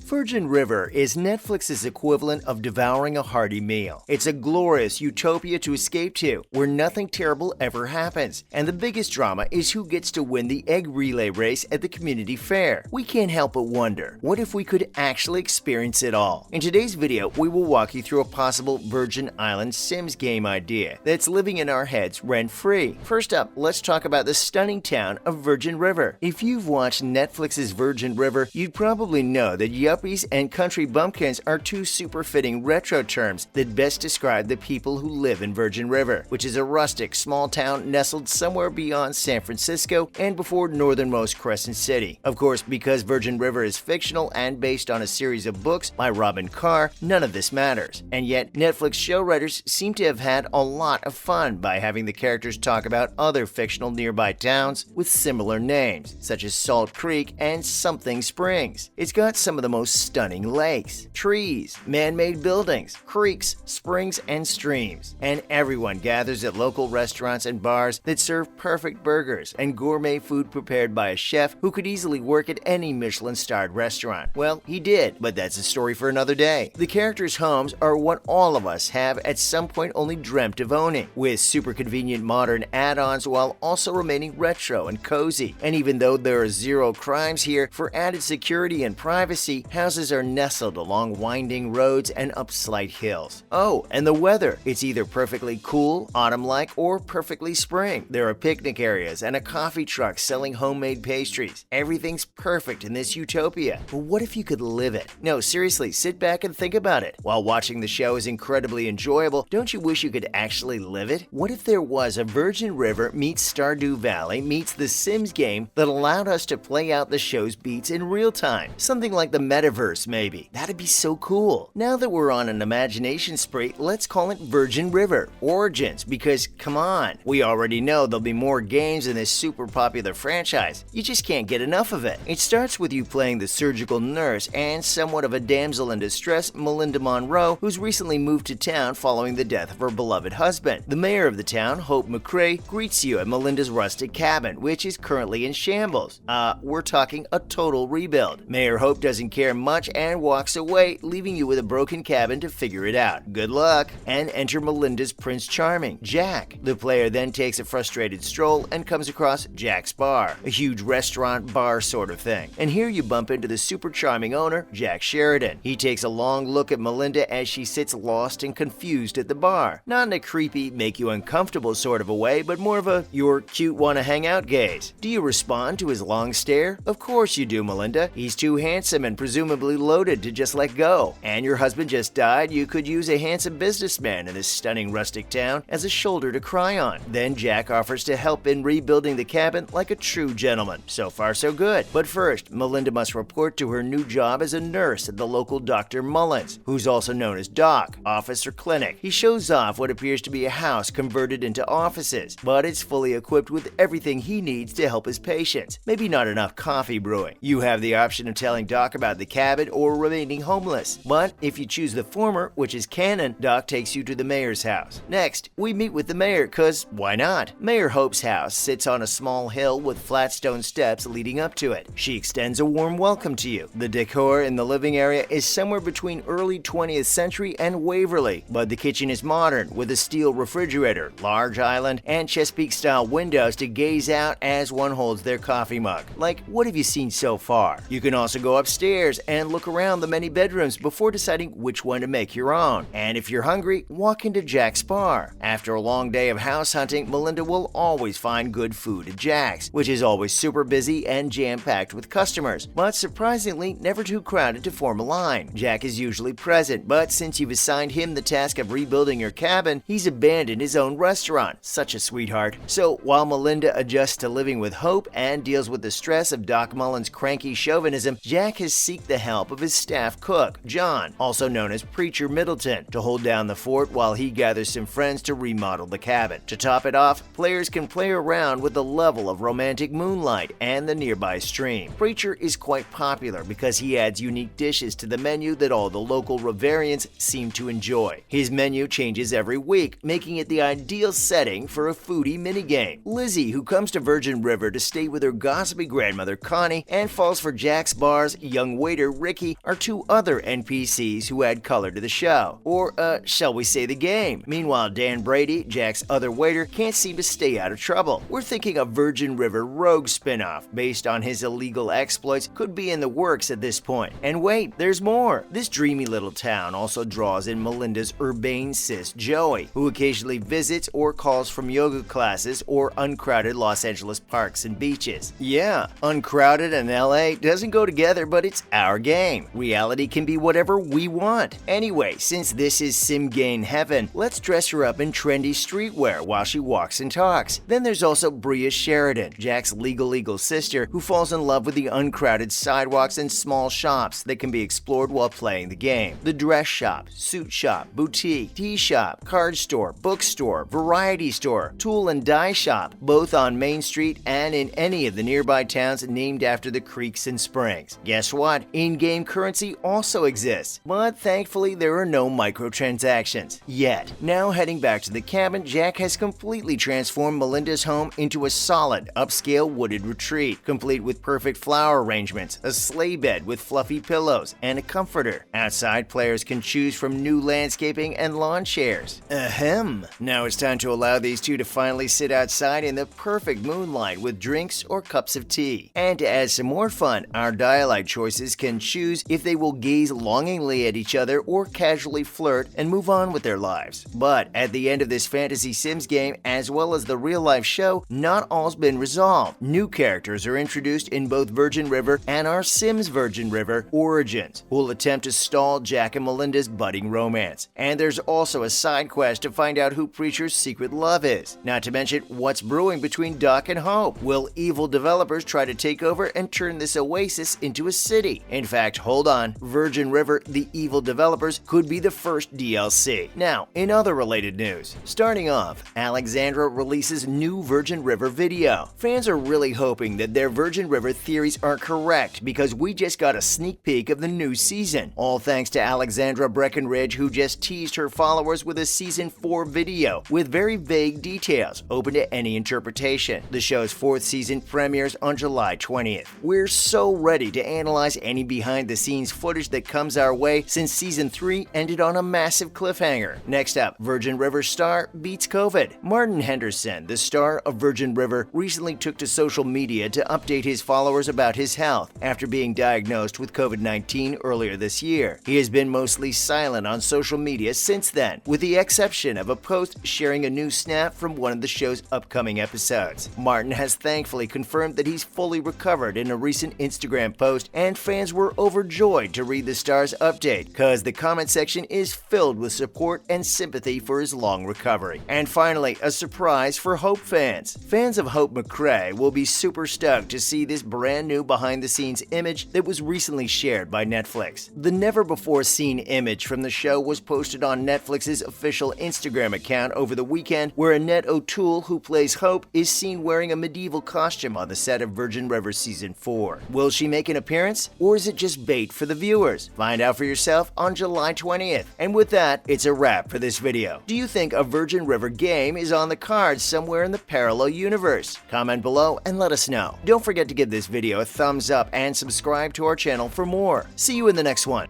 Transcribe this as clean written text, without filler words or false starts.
Virgin River is Netflix's equivalent of devouring a hearty meal. It's a glorious utopia to escape to, where nothing terrible ever happens. And the biggest drama is who gets to win the egg relay race at the community fair. We can't help but wonder, what if we could actually experience it all? In today's video, we will walk you through a possible Virgin Island Sims game idea that's living in our heads rent-free. First up, let's talk about the stunning town of Virgin River. If you've watched Netflix's Virgin River, you'd probably know that yuppies and country bumpkins are two super fitting retro terms that best describe the people who live in Virgin River, which is a rustic, small town nestled somewhere beyond San Francisco and before northernmost Crescent City. Of course, because Virgin River is fictional and based on a series of books by Robin Carr, none of this matters. And yet, Netflix show writers seem to have had a lot of fun by having the characters talk about other fictional nearby towns with similar names, such as Salt Creek and Something Springs. It's got some of the most stunning lakes, trees, man-made buildings, creeks, springs, and streams. And everyone gathers at local restaurants and bars that serve perfect burgers and gourmet food prepared by a chef who could easily work at any Michelin-starred restaurant. Well, he did, but that's a story for another day. The characters' homes are what all of us have at some point only dreamt of owning, with super convenient modern add-ons while also remaining retro and cozy. And even though there are zero crimes here, for added security and privacy, houses are nestled along winding roads and up slight hills. Oh, and the weather. It's either perfectly cool, autumn-like, or perfectly spring. There are picnic areas and a coffee truck selling homemade pastries. Everything's perfect in this utopia. But what if you could live it? No, seriously, sit back and think about it. While watching the show is incredibly enjoyable, don't you wish you could actually live it? What if there was a Virgin River meets Stardew Valley meets The Sims game that allowed us to play out the show's beats in real time? Something like the metaverse, maybe. That'd be so cool. Now that we're on an imagination spree, let's call it Virgin River Origins, because come on, we already know there'll be more games in this super popular franchise. You just can't get enough of it. It starts with you playing the surgical nurse and somewhat of a damsel in distress, Melinda Monroe, who's recently moved to town following the death of her beloved husband. The mayor of the town, Hope McCrae, greets you at Melinda's rustic cabin, which is currently in shambles. We're talking a total rebuild. Mayor Hope doesn't care much and walks away, leaving you with a broken cabin to figure it out. Good luck. And enter Melinda's Prince Charming, Jack. The player then takes a frustrated stroll and comes across Jack's Bar, a huge restaurant bar sort of thing. And here you bump into the super charming owner, Jack Sheridan. He takes a long look at Melinda as she sits lost and confused at the bar. Not in a creepy, make you uncomfortable sort of a way, but more of a you're cute wanna hang out gaze. Do you respond to his long stare? Of course you do, Melinda. He's too handsome and presumably loaded to just let go. And your husband just died, you could use a handsome businessman in this stunning rustic town as a shoulder to cry on. Then Jack offers to help in rebuilding the cabin like a true gentleman. So far so good. But first, Melinda must report to her new job as a nurse at the local Dr. Mullins, who's also known as Doc, office or clinic. He shows off what appears to be a house converted into offices, but it's fully equipped with everything he needs to help his patients. Maybe not enough coffee brewing. You have the option of telling Doc about the cabin or remaining homeless. But if you choose the former, which is canon, Doc takes you to the mayor's house. Next, we meet with the mayor, cause why not? Mayor Hope's house sits on a small hill with flat stone steps leading up to it. She extends a warm welcome to you. The decor in the living area is somewhere between early 20th century and Waverly, but the kitchen is modern with a steel refrigerator, large island, and Chesapeake-style windows to gaze out as one holds their coffee mug. Like, what have you seen so far? You can also go upstairs and look around the many bedrooms before deciding which one to make your own. And if you're hungry, walk into Jack's Bar. After a long day of house hunting, Melinda will always find good food at Jack's, which is always super busy and jam-packed with customers, but surprisingly never too crowded to form a line. Jack is usually present, but since you've assigned him the task of rebuilding your cabin, he's abandoned his own restaurant. Such a sweetheart. So while Melinda adjusts to living with Hope and deals with the stress of Doc Mullins' cranky chauvinism, Jack has sought the help of his staff cook, John, also known as Preacher Middleton, to hold down the fort while he gathers some friends to remodel the cabin. To top it off, players can play around with the level of romantic moonlight and the nearby stream. Preacher is quite popular because he adds unique dishes to the menu that all the local Riverians seem to enjoy. His menu changes every week, making it the ideal setting for a foodie minigame. Lizzie, who comes to Virgin River to stay with her gossipy grandmother Connie and falls for Jack's Bar's young waiter waiter Ricky are two other NPCs who add color to the show. Or, shall we say the game. Meanwhile, Dan Brady, Jack's other waiter, can't seem to stay out of trouble. We're thinking a Virgin River Rogue spinoff based on his illegal exploits could be in the works at this point. And wait, there's more. This dreamy little town also draws in Melinda's urbane sis Joey, who occasionally visits or calls from yoga classes or uncrowded Los Angeles parks and beaches. Yeah, uncrowded and LA doesn't go together, but it's our game. Reality can be whatever we want. Anyway, since this is Simgane heaven, let's dress her up in trendy streetwear while she walks and talks. Then there's also Bria Sheridan, Jack's legal sister, who falls in love with the uncrowded sidewalks and small shops that can be explored while playing the game. The dress shop, suit shop, boutique, tea shop, card store, bookstore, variety store, tool and die shop, both on Main Street and in any of the nearby towns named after the creeks and springs. Guess what? In-game currency also exists, but thankfully there are no microtransactions yet. Now heading back to the cabin, Jack has completely transformed Melinda's home into a solid, upscale wooded retreat, complete with perfect flower arrangements, a sleigh bed with fluffy pillows, and a comforter. Outside, players can choose from new landscaping and lawn chairs. Ahem. Now it's time to allow these two to finally sit outside in the perfect moonlight with drinks or cups of tea. And to add some more fun, our dialogue choices can choose if they will gaze longingly at each other or casually flirt and move on with their lives. But at the end of this fantasy Sims game, as well as the real-life show, not all's been resolved. New characters are introduced in both Virgin River and our Sims Virgin River Origins, who will attempt to stall Jack and Melinda's budding romance. And there's also a side quest to find out who Preacher's secret love is. Not to mention what's brewing between Doc and Hope. Will evil developers try to take over and turn this oasis into a city? In fact, hold on, Virgin River, the evil developers, could be the first DLC. Now, in other related news, starting off, Alexandra releases new Virgin River video. Fans are really hoping that their Virgin River theories are correct because we just got a sneak peek of the new season. All thanks to Alexandra Breckenridge, who just teased her followers with a Season 4 video with very vague details, open to any interpretation. The show's 4th season premieres on July 20th. We're so ready to analyze any behind-the-scenes footage that comes our way since Season 3 ended on a massive cliffhanger. Next up, Virgin River star beats COVID. Martin Henderson, the star of Virgin River, recently took to social media to update his followers about his health after being diagnosed with COVID-19 earlier this year. He has been mostly silent on social media since then, with the exception of a post sharing a new snap from one of the show's upcoming episodes. Martin has thankfully confirmed that he's fully recovered in a recent Instagram post, and fans were overjoyed to read the star's update, cause the comment section is filled with support and sympathy for his long recovery. And finally, a surprise for Hope fans. Fans of Hope McCrae will be super stoked to see this brand new behind-the-scenes image that was recently shared by Netflix. The never-before-seen image from the show was posted on Netflix's official Instagram account over the weekend, where Annette O'Toole, who plays Hope, is seen wearing a medieval costume on the set of Virgin River Season 4. Will she make an appearance, or is it just bait for the viewers? Find out for yourself on July 20th. And with that, it's a wrap for this video. Do you think a Virgin River game is on the cards somewhere in the parallel universe? Comment below and let us know. Don't forget to give this video a thumbs up and subscribe to our channel for more. See you in the next one.